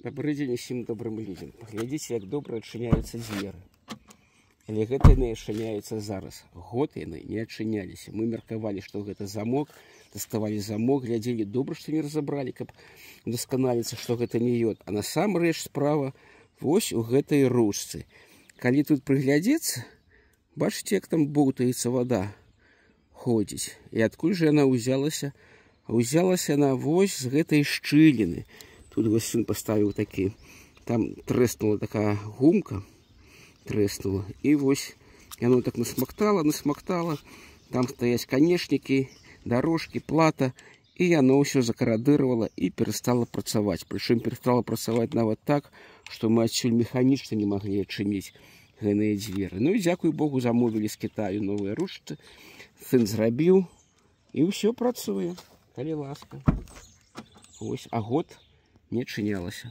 Добрый дзень усім добрым людзям. Паглядзіце, як добра адчыняюцца дзверы. Але гэта яны адчыняюцца зараз. Год яны не адчыняліся. Мы меркавалі, што гэта замок, даставалі замок, глядзелі добра, што не разабралі, каб удасканаліцца, што гэта не ёд. А насамрэч справа вось у гэтай ручцы. Калі тут прыглядзецца, бачыце, як там боўтаецца вада ходзіць. І адкуль жа яна ўзялася? Узялася яна вось з гэтай шчыліны. Тут вось сын поставіў такі, там трэснула такая гумка, трэснула, і вось яно так насмактала, там стаяць канешнікі, дорожкі, плата, і яно ўсё закарадыравала і перастала працаваць. Прычым перастала працаваць нават так, што мы адсюль механічна не маглі адчыніць гэтыя дзверы. Ну і дзякуй Богу, замовілі з Кітаю новыя ручцы, сын зрабіў, і ўсё працуе, калі ласка. Вось, а год не адчынялася.